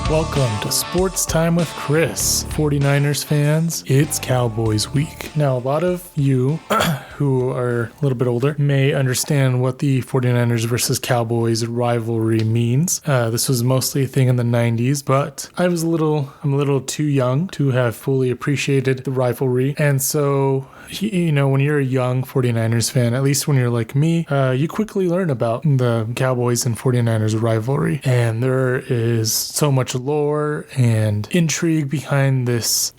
Welcome to Sports Time with Chris. 49ers fans, it's Cowboys week. Now, a lot of you who are a little bit older may understand what the 49ers versus Cowboys rivalry means. This was mostly a thing in the 90s, but I'm a little too young to have fully appreciated the rivalry. And so, you know, when you're a young 49ers fan, at least when you're like me, you quickly learn about the Cowboys and 49ers rivalry. And there is so much lore and intrigue behind this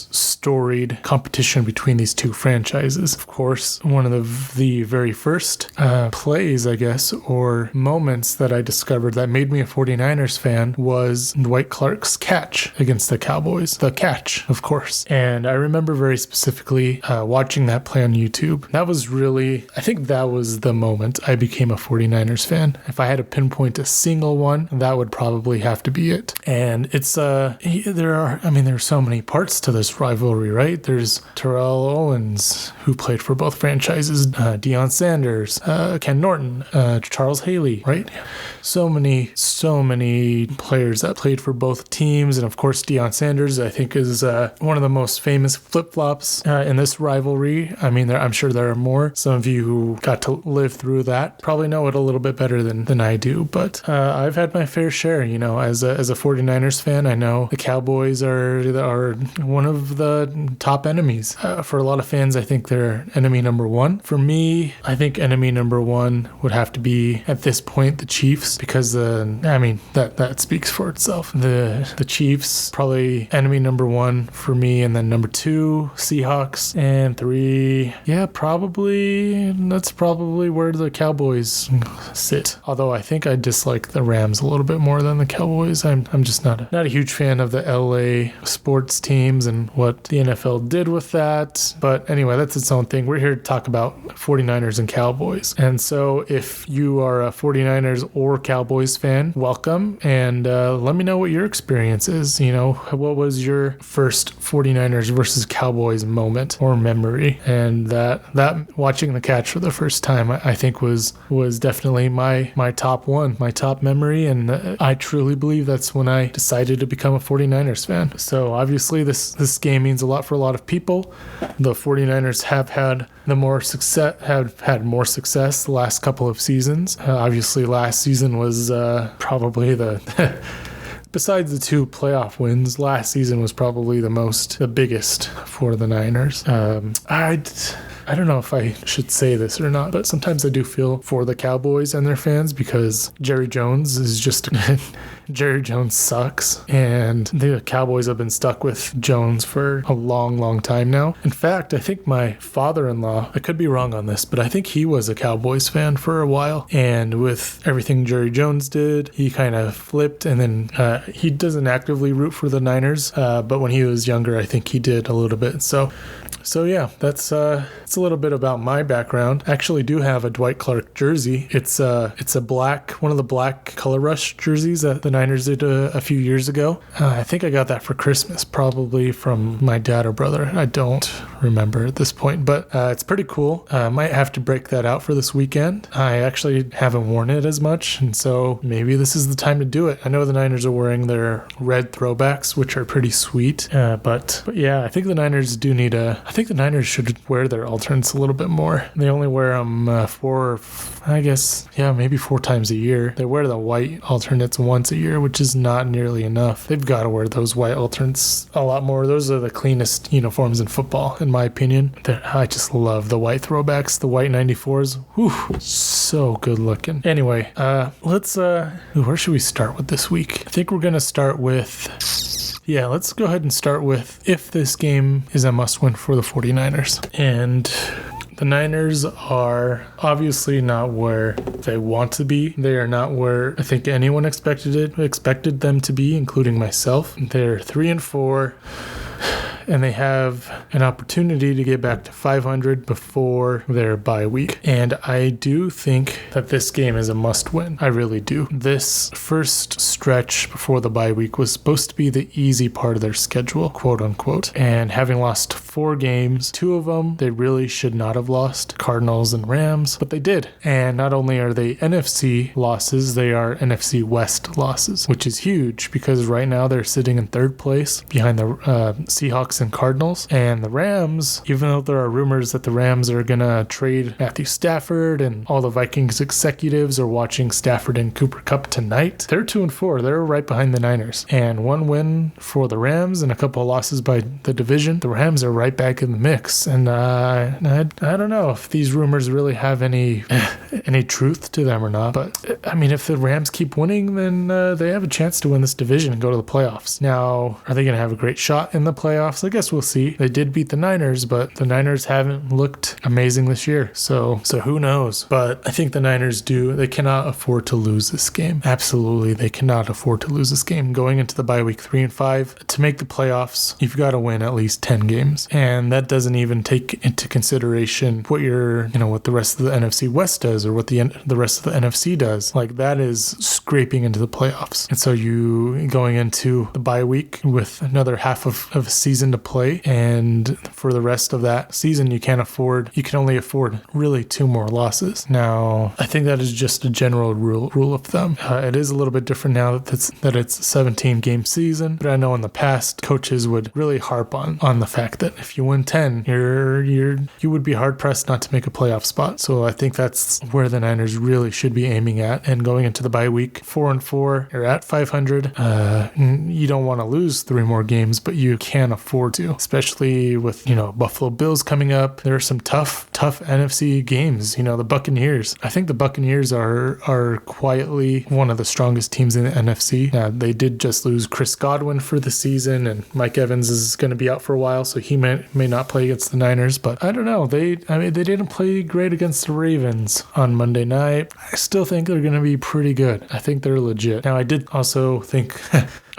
storied competition between these two franchises. Of course, one of the very first plays, I guess, or moments that I discovered that made me a 49ers fan was Dwight Clark's catch against the Cowboys. The catch, of course. And I remember very specifically watching that play on YouTube. I think that was the moment I became a 49ers fan. If I had to pinpoint a single one, that would probably have to be it. And it's there are so many parts to this rivalry, right? There's Terrell Owens, who played for both franchises, Deion Sanders, Ken Norton, Charles Haley, right? So many players that played for both teams. And of course, Deion Sanders, I think, is one of the most famous flip-flops in this rivalry. I mean, I'm sure there are more. Some of you who got to live through that probably know it a little bit better than I do. But I've had my fair share, you know, as a 49ers fan. I know the Cowboys are one of the top enemies. For a lot of fans, I think they're enemy number one. For me, I think enemy number one would have to be, at this point, the Chiefs, because that speaks for itself. The Chiefs, probably enemy number one for me, and then number two, Seahawks, and three, that's probably where the Cowboys sit. Although I think I dislike the Rams a little bit more than the Cowboys. I'm just not a huge fan of the LA sports teams and what the NFL did with that. But anyway, that's its own thing. We're here to talk about 49ers and Cowboys. And so if you are a 49ers or Cowboys fan, welcome. And let me know what your experience is. You know, what was your first 49ers versus Cowboys moment or memory? And that watching the catch for the first time, I think was definitely my top one, my top memory. And I truly believe that's when I decided to become a 49ers fan. So obviously this game means a lot for a lot of people. The 49ers have had more success the last couple of seasons. Obviously last season was probably the besides the two playoff wins, last season was probably the biggest for the Niners. I don't know if I should say this or not, but sometimes I do feel for the Cowboys and their fans, because Jerry Jones is just Jerry Jones sucks, and the Cowboys have been stuck with Jones for a long, long time now. In fact, I think my father-in-law, I could be wrong on this, but I think he was a Cowboys fan for a while, and with everything Jerry Jones did, he kind of flipped, and then he doesn't actively root for the Niners, but when he was younger, I think he did a little bit. So yeah, it's a little bit about my background. I actually do have a Dwight Clark jersey. It's a black, one of the black Color Rush jerseys that the Niners did a few years ago. I think I got that for Christmas, probably from my dad or brother. I don't remember at this point, but it's pretty cool. Might have to break that out for this weekend. I actually haven't worn it as much, and so maybe this is the time to do it. I know the Niners are wearing their red throwbacks, which are pretty sweet, but yeah, I think the Niners should wear their alternates a little bit more. They only wear them maybe 4 times a year. They wear the white alternates once a year, which is not nearly enough. They've got to wear those white alternates a lot more. Those are the cleanest uniforms in football, in my opinion. I just love the white throwbacks, the white 94s. Whew, so good looking. Anyway, where should we start with this week? I think we're going to start with... Yeah, let's go ahead and start with if this game is a must-win for the 49ers. And the Niners are obviously not where they want to be. They are not where I think anyone expected them to be, including myself. They're 3-4. and they have an opportunity to get back to 500 before their bye week. And I do think that this game is a must win. I really do. This first stretch before the bye week was supposed to be the easy part of their schedule, quote unquote. And having lost 4 games, 2 of them they really should not have lost, Cardinals and Rams, but they did. And not only are they NFC losses, they are NFC West losses, which is huge because right now they're sitting in 3rd place behind the Seahawks and Cardinals. And the Rams, even though there are rumors that the Rams are going to trade Matthew Stafford and all the Vikings executives are watching Stafford and Cooper Kupp tonight, they're 2-4. They're right behind the Niners. And 1 win for the Rams and a couple of losses by the division. The Rams are right back in the mix. And I don't know if these rumors really have any truth to them or not. But I mean, if the Rams keep winning, then they have a chance to win this division and go to the playoffs. Now, are they going to have a great shot in the playoffs? I guess we'll see. They did beat the Niners, but the Niners haven't looked amazing this year. So who knows? But I think the Niners they cannot afford to lose this game. Absolutely, they cannot afford to lose this game. Going into the bye week 3-5, to make the playoffs, you've got to win at least 10 games. And that doesn't even take into consideration what what the rest of the NFC West does or what the rest of the NFC does. Like, that is scraping into the playoffs. And so you going into the bye week with another half of a season to play, and for the rest of that season you can only afford really 2 more losses. Now, I think that is just a general rule of thumb. It is a little bit different now that it's a 17-game season, but I know in the past coaches would really harp on the fact that if you win 10, you would be hard pressed not to make a playoff spot. So I think that's where the Niners really should be aiming at. And going into the bye week 4-4, you're at 500. You don't want to lose 3 more games, but you can afford to, especially with Buffalo Bills coming up. There are some tough NFC games. The Buccaneers. I think the Buccaneers are quietly one of the strongest teams in the NFC. They did just lose Chris Godwin for the season, and Mike Evans is going to be out for a while, so he may not play against the Niners. But I don't know. They didn't play great against the Ravens on Monday night. I still think they're going to be pretty good. I think they're legit. Now, I did also think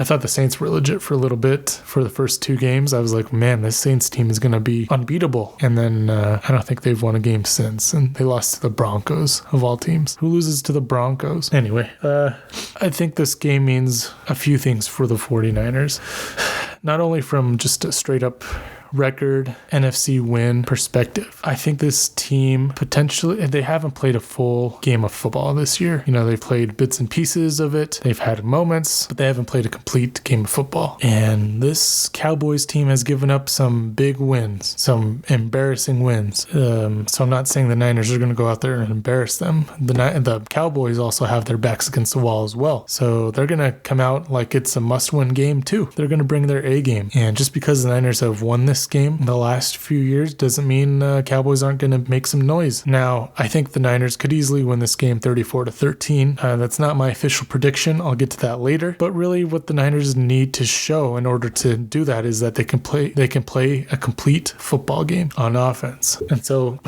I thought the Saints were legit for a little bit for the first 2 games. I was like, man, this Saints team is going to be unbeatable. And then I don't think they've won a game since. And they lost to the Broncos, of all teams. Who loses to the Broncos? Anyway, I think this game means a few things for the 49ers. Not only from just a straight up record NFC win perspective. I think this team potentially, they haven't played a full game of football this year. They've played bits and pieces of it. They've had moments, but they haven't played a complete game of football. And this Cowboys team has given up some big wins, some embarrassing wins. So I'm not saying the Niners are going to go out there and embarrass them. The Cowboys also have their backs against the wall as well. So they're going to come out like it's a must-win game too. They're going to bring their A game. And just because the Niners have won this game the last few years doesn't mean Cowboys aren't going to make some noise. Now, I think the Niners could easily win this game 34-13. That's not my official prediction. I'll get to that later. But really what the Niners need to show in order to do that is that they can play a complete football game on offense. And so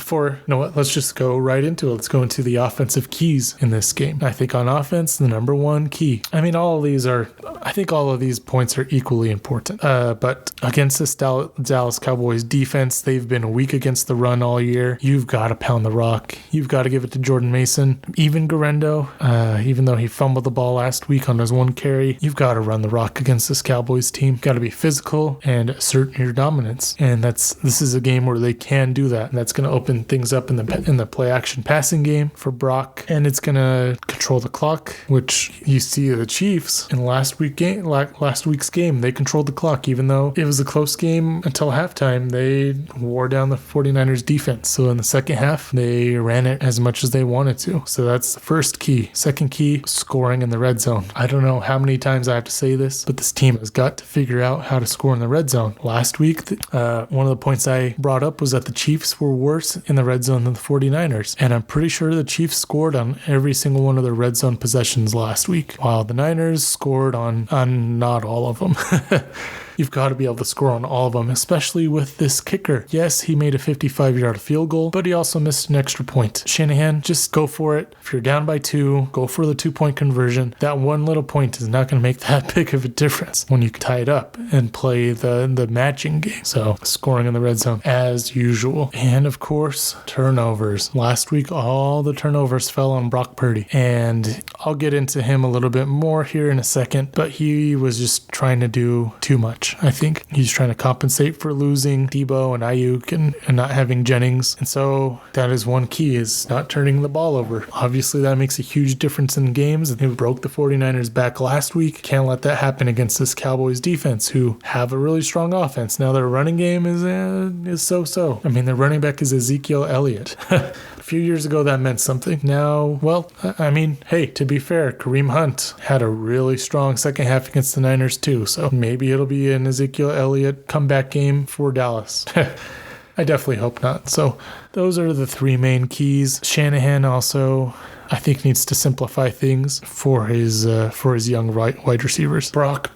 let's just go right into it. Let's go into the offensive keys in this game. I think on offense, the number 1 key. I mean, all of these points are equally important. But against this Dallas Cowboys defense, they've been weak against the run all year. You've got to pound the rock. You've got to give it to Jordan Mason. Even Garendo, even though he fumbled the ball last week on his 1 carry, you've got to run the rock against this Cowboys team. Got to be physical and assert your dominance. And this is a game where they can do that. And that's going to open things up in the play action passing game for Brock. And it's going to control the clock, which you see the Chiefs in last week's game. They controlled the clock, even though it was a close game until halftime. They wore down the 49ers defense. So in the second half, they ran it as much as they wanted to. So that's the first key. Second key, scoring in the red zone. I don't know how many times I have to say this, but this team has got to figure out how to score in the red zone. Last week, one of the points I brought up was that the Chiefs were worse in the red zone than the 49ers. And I'm pretty sure the Chiefs scored on every single one of their red zone possessions last week, while the Niners scored on not all of them. You've got to be able to score on all of them, especially with this kicker. Yes, he made a 55-yard field goal, but he also missed an extra point. Shanahan, just go for it. If you're down by 2, go for the 2-point conversion. That one little point is not going to make that big of a difference when you tie it up and play the matching game. So scoring in the red zone as usual. And of course, turnovers. Last week, all the turnovers fell on Brock Purdy. And I'll get into him a little bit more here in a second, but he was just trying to do too much. I think he's trying to compensate for losing Debo and Ayuk and not having Jennings. And so that is one key, is not turning the ball over. Obviously, that makes a huge difference in games. It broke the 49ers back last week. Can't let that happen against this Cowboys defense, who have a really strong offense. Now their running game is so-so. I mean, their running back is Ezekiel Elliott. A few years ago, that meant something. Now, well, I mean, hey, to be fair, Kareem Hunt had a really strong second half against the Niners too. So maybe it'll be an Ezekiel Elliott comeback game for Dallas. I definitely hope not. So those are the 3 main keys. Shanahan also, I think, needs to simplify things for his young wide receivers. Brock.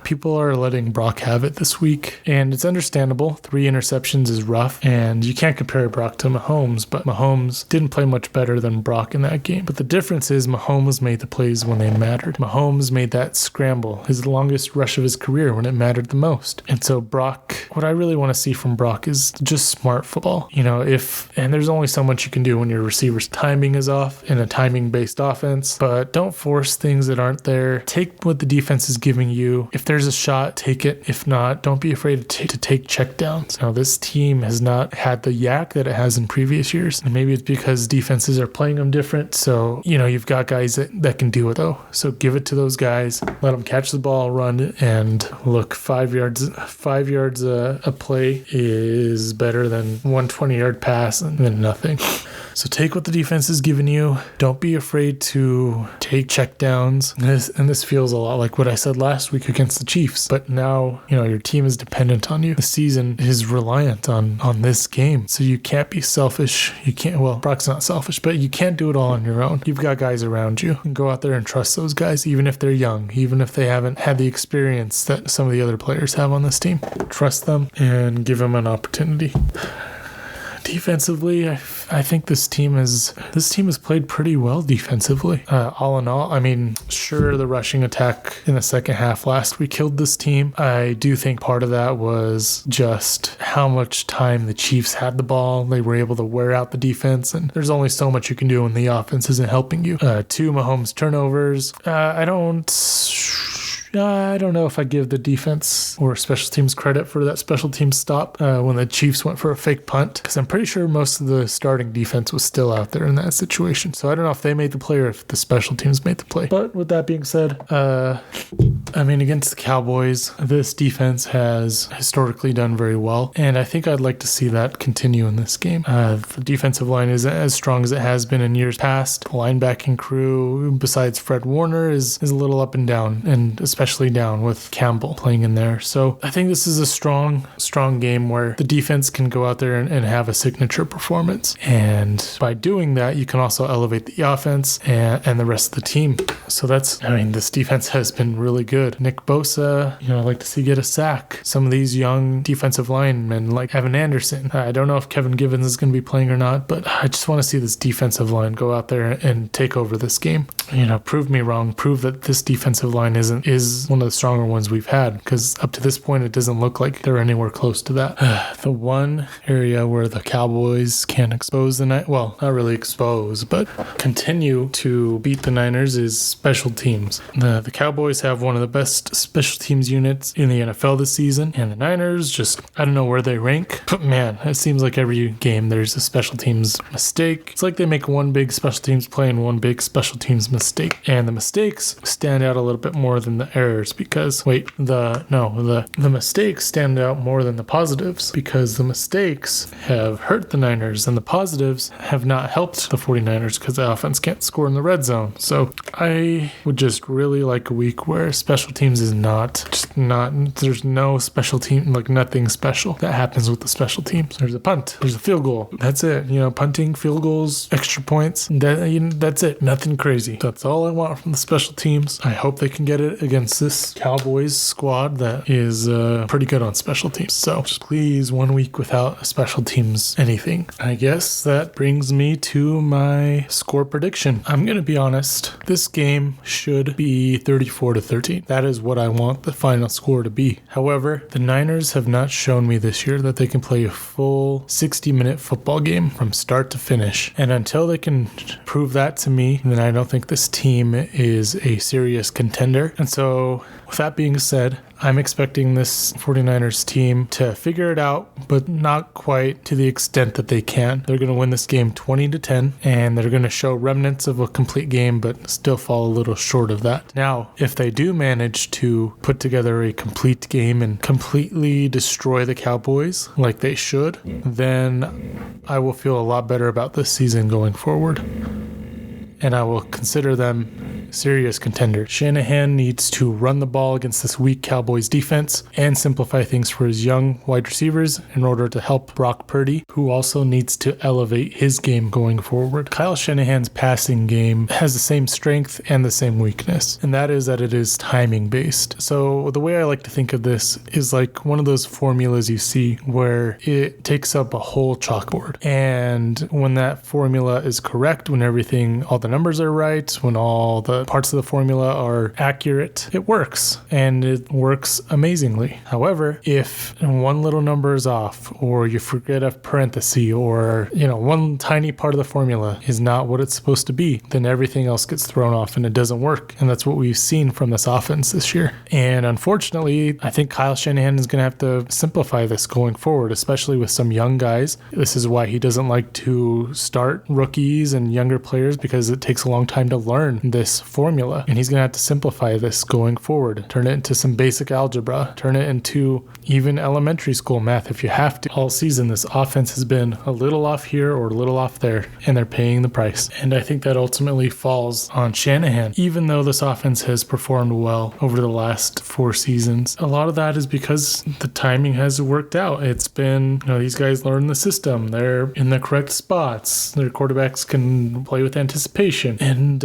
People are letting Brock have it this week, and it's understandable. 3 interceptions is rough, and you can't compare Brock to Mahomes, but Mahomes didn't play much better than Brock in that game. But the difference is Mahomes made the plays when they mattered. Mahomes made that scramble, his longest rush of his career, when it mattered the most. And so Brock, what I really want to see from Brock is just smart football. And there's only so much you can do when your receiver's timing is off in a timing-based offense, but don't force things that aren't there. Take what the defense is giving you. If there's a shot, take it. If not, don't be afraid to take checkdowns. Now, this team has not had the yak that it has in previous years, and maybe it's because defenses are playing them different. So, you've got guys that can do it though. So give it to those guys. Let them catch the ball, run, and look, 5 yards a play is better than 120-yard pass and then nothing. So take what the defense is giving you. Don't be afraid to take checkdowns. And this feels a lot like what I said last week against the Chiefs. But now, your team is dependent on you. The season is reliant on this game. So you can't be selfish. Brock's not selfish, but you can't do it all on your own. You've got guys around you. And go out there and trust those guys, even if they're young, even if they haven't had the experience that some of the other players have on this team. Trust them and give them an opportunity. Defensively, I think this team has played pretty well defensively. All in all, I mean, sure, the rushing attack in the second half last week killed this team. I do think part of that was just how much time the Chiefs had the ball. They were able to wear out the defense, and there's only so much you can do when the offense isn't helping you. 2 Mahomes turnovers. I don't know if I give the defense or special teams credit for that special teams stop when the Chiefs went for a fake punt, because I'm pretty sure most of the starting defense was still out there in that situation. So I don't know if they made the play or if the special teams made the play. But with that being said, against the Cowboys, this defense has historically done very well, and I think I'd like to see that continue in this game. The defensive line is as strong as it has been in years past. The linebacking crew, besides Fred Warner, is a little up and down, and especially down with Campbell playing in there. So I think this is a strong game where the defense can go out there and have a signature performance. And by doing that, you can also elevate the offense and the rest of the team. So this defense has been really good. Nick Bosa, I'd like to see get a sack. Some of these young defensive linemen like Evan Anderson. I don't know if Kevin Givens is going to be playing or not, but I just want to see this defensive line go out there and take over this game. Prove me wrong. Prove that this defensive line is one of the stronger ones we've had, because up to this point, it doesn't look like they're anywhere close to that. The one area where the Cowboys can expose the Niners, well, not really expose, but continue to beat the Niners is special teams. The Cowboys have one of the best special teams units in the NFL this season, and the Niners I don't know where they rank, but man, it seems like every game there's a special teams mistake. It's like they make one big special teams play and one big special teams mistake, and the mistakes stand out a little bit more than the errors, because the mistakes stand out more than the positives, because the mistakes have hurt the Niners and the positives have not helped the 49ers because the offense can't score in the red zone. So I would just really like a week where special teams is there's no special team, like nothing special that happens with the special teams. There's a punt, there's a field goal. That's it. Punting, field goals, extra points. That's it. Nothing crazy. That's all I want from the special teams. I hope they can get it against against this Cowboys squad that is pretty good on special teams. So just please, 1 week without a special teams anything. I guess that brings me to my score prediction. I'm going to be honest. This game should be 34-13. That is what I want the final score to be. However, the Niners have not shown me this year that they can play a full 60-minute football game from start to finish. And until they can prove that to me, then I don't think this team is a serious contender. And so, with that being said, I'm expecting this 49ers team to figure it out, but not quite to the extent that they can. They're going to win this game 20-10, and they're going to show remnants of a complete game, but still fall a little short of that. Now, if they do manage to put together a complete game and completely destroy the Cowboys like they should, then I will feel a lot better about this season going forward. And I will consider them serious contenders. Shanahan needs to run the ball against this weak Cowboys defense and simplify things for his young wide receivers in order to help Brock Purdy, who also needs to elevate his game going forward. Kyle Shanahan's passing game has the same strength and the same weakness, and that is that it is timing based. So the way I like to think of this is like one of those formulas you see where it takes up a whole chalkboard. And when that formula is correct, when all the numbers are right, when all the parts of the formula are accurate, it works, and it works amazingly. However, if one little number is off, or you forget a parenthesis, or one tiny part of the formula is not what it's supposed to be, then everything else gets thrown off and it doesn't work. And that's what we've seen from this offense this year. And unfortunately, I think Kyle Shanahan is going to have to simplify this going forward, especially with some young guys. This is why he doesn't like to start rookies and younger players, because it takes a long time to learn this formula, and he's going to have to simplify this going forward, turn it into some basic algebra, turn it into even elementary school math if you have to. All season, this offense has been a little off here or a little off there, and they're paying the price. And I think that ultimately falls on Shanahan. Even though this offense has performed well over the last 4 seasons, a lot of that is because the timing has worked out. It's been, these guys learn the system. They're in the correct spots. Their quarterbacks can play with anticipation. And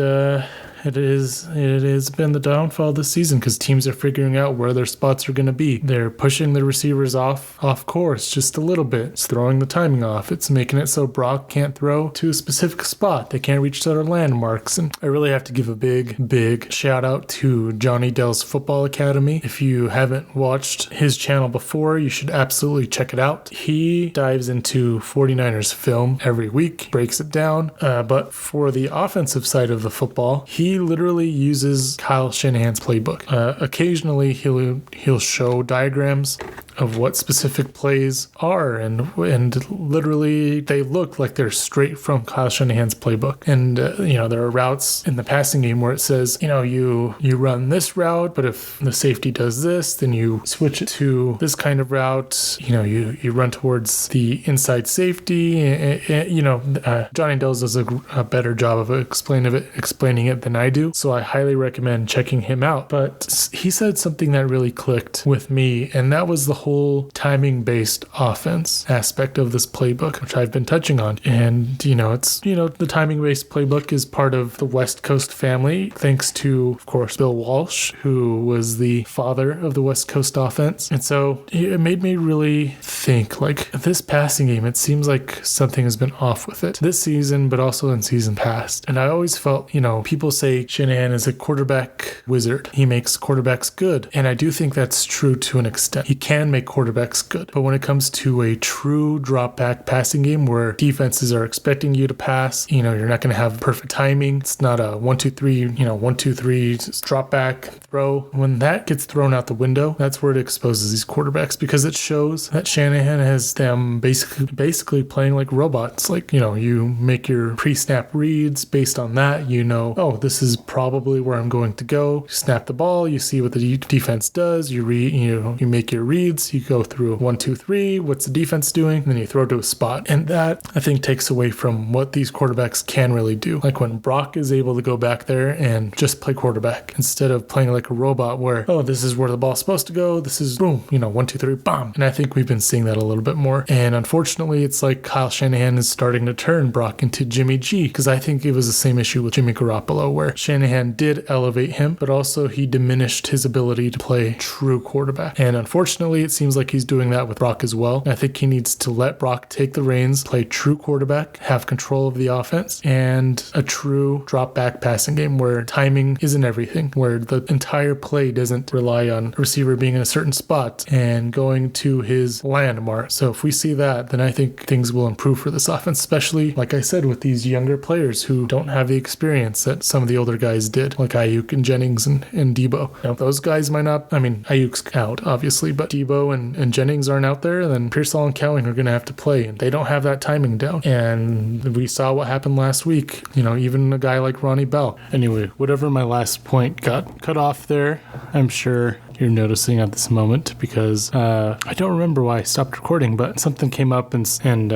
it has been the downfall this season because teams are figuring out where their spots are going to be. They're pushing the receivers off course just a little bit. It's throwing the timing off. It's making it so Brock can't throw to a specific spot. They can't reach their landmarks. And I really have to give a big shout out to Johnny Dell's Football Academy. If you haven't watched his channel before, you should absolutely check it out. He dives into 49ers film every week, breaks it down. But for the offensive side of the football, he literally uses Kyle Shanahan's playbook. Occasionally, he'll show diagrams of what specific plays are, and literally they look like they're straight from Kyle Shanahan's playbook. And there are routes in the passing game where it says, you run this route, but if the safety does this, then you switch it to this kind of route. You run towards the inside safety. Johnny Dells does a better job of explaining it than I do, so I highly recommend checking him out. But he said something that really clicked with me, and that was the whole timing-based offense aspect of this playbook, which I've been touching on. And the timing-based playbook is part of the West Coast family, thanks to, of course, Bill Walsh, who was the father of the West Coast offense. And so it made me really think, like, this passing game, it seems like something has been off with it this season, but also in season past. And I always felt, people say Shanahan is a quarterback wizard. He makes quarterbacks good. And I do think that's true to an extent. He can make quarterbacks good. But when it comes to a true drop back passing game where defenses are expecting you to pass, you're not going to have perfect timing. It's not a 1-2-3, drop back, throw. When that gets thrown out the window, that's where it exposes these quarterbacks, because it shows that Shanahan has them basically playing like robots. Like, you make your pre-snap reads based on that. This is probably where I'm going to go. You snap the ball, you see what the defense does, you make your reads reads. You go through 1, 2, 3. What's the defense doing? And then you throw to a spot. And that, I think, takes away from what these quarterbacks can really do. Like when Brock is able to go back there and just play quarterback instead of playing like a robot where, oh, this is where the ball's supposed to go. This is boom, 1, 2, 3, bomb. And I think we've been seeing that a little bit more. And unfortunately, it's like Kyle Shanahan is starting to turn Brock into Jimmy G, because I think it was the same issue with Jimmy Garoppolo where Shanahan did elevate him, but also he diminished his ability to play true quarterback. And unfortunately, it seems like he's doing that with Brock as well. And I think he needs to let Brock take the reins, play true quarterback, have control of the offense, and a true drop back passing game where timing isn't everything, where the entire play doesn't rely on a receiver being in a certain spot and going to his landmark. So if we see that, then I think things will improve for this offense, especially, like I said, with these younger players who don't have the experience that some of the older guys did, like Ayuk and Jennings and Debo. Now, those guys might not, Ayuk's out, obviously, but Debo and Jennings aren't out there, then Pearsall and Cowing are going to have to play, and they don't have that timing down. And we saw what happened last week, even a guy like Ronnie Bell. Anyway, whatever my last point got cut off there, I'm sure you're noticing at this moment, because I don't remember why I stopped recording, but something came up and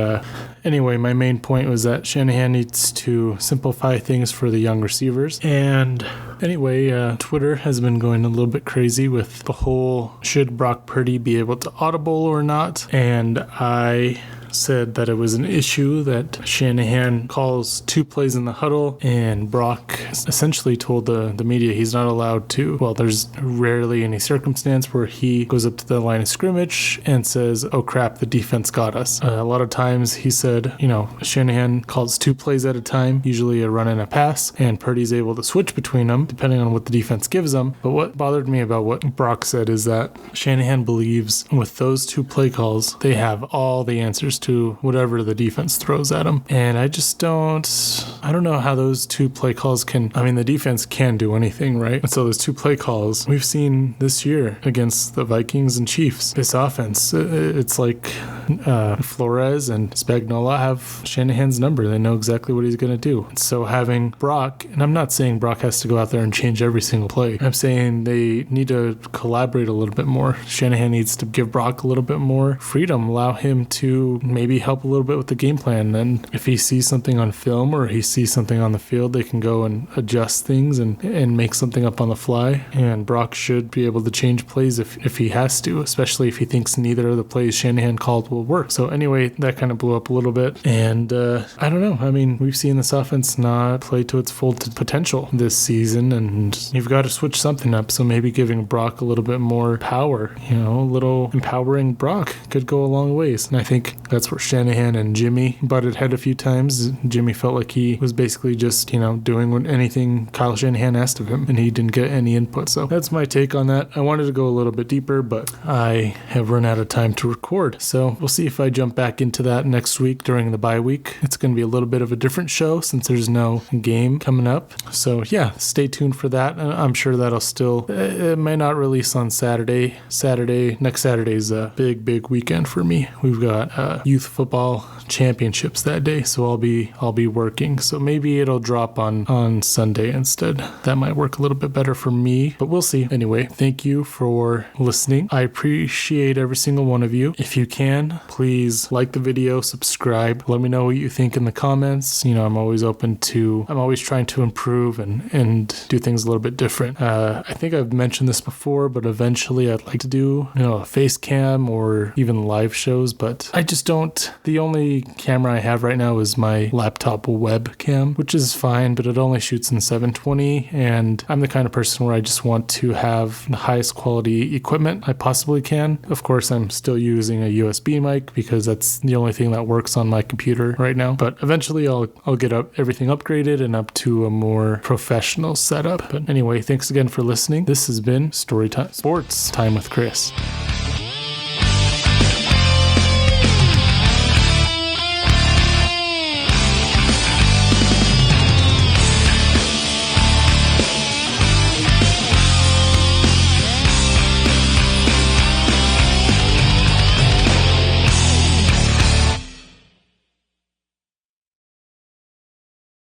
anyway, my main point was that Shanahan needs to simplify things for the young receivers. And anyway, Twitter has been going a little bit crazy with the whole should Brock Purdy be able to audible or not, and I said that it was an issue that Shanahan calls 2 plays in the huddle, and Brock essentially told the media he's not allowed to. Well, there's rarely any circumstance where he goes up to the line of scrimmage and says, oh crap, the defense got us. A lot of times he said, Shanahan calls 2 plays at a time, usually a run and a pass, and Purdy's able to switch between them depending on what the defense gives them. But what bothered me about what Brock said is that Shanahan believes with those 2 play calls, they have all the answers to whatever the defense throws at them. And I don't know how those 2 play calls the defense can do anything, right? And so those 2 play calls we've seen this year against the Vikings and Chiefs, this offense, it's like Flores and Spagnuolo have Shanahan's number. They know exactly what he's going to do. So having Brock, and I'm not saying Brock has to go out there and change every single play. I'm saying they need to collaborate a little bit more. Shanahan needs to give Brock a little bit more freedom, allow him to maybe help a little bit with the game plan. And if he sees something on film or he sees something on the field, they can go and adjust things and make something up on the fly. And Brock should be able to change plays if he has to, especially if he thinks neither of the plays Shanahan called will work. So anyway, that kind of blew up a little bit. And I don't know. We've seen this offense not play to its full potential this season, and you've got to switch something up. So maybe giving Brock a little bit more power, a little empowering Brock could go a long ways. And I think that's where Shanahan and Jimmy butted head a few times. Jimmy felt like he was basically just, doing anything Kyle Shanahan asked of him, and he didn't get any input. So that's my take on that. I wanted to go a little bit deeper, but I have run out of time to record. So we'll see if I jump back into that next week during the bye week. It's going to be a little bit of a different show since there's no game coming up. So yeah, stay tuned for that. I'm sure that'll still, it may not release on Saturday. Next Saturday's a big weekend for me. We've got youth football championships that day, so I'll be working. So maybe it'll drop on Sunday instead. That might work a little bit better for me, but we'll see. Anyway, thank you for listening. I appreciate every single one of you. If you can, please like the video, subscribe. Let me know what you think in the comments. I'm always trying to improve and do things a little bit different. I think I've mentioned this before, but eventually I'd like to do, a face cam or even live shows, but I just don't. The only camera I have right now is my laptop webcam, which is fine, but it only shoots in 720, and I'm the kind of person where I just want to have the highest quality equipment I possibly can. Of course, I'm still using a USB mic because that's the only thing that works on my computer right now, but eventually I'll get everything upgraded and up to a more professional setup. But anyway, thanks again for listening. This has been Storytime Sports Time with Chris.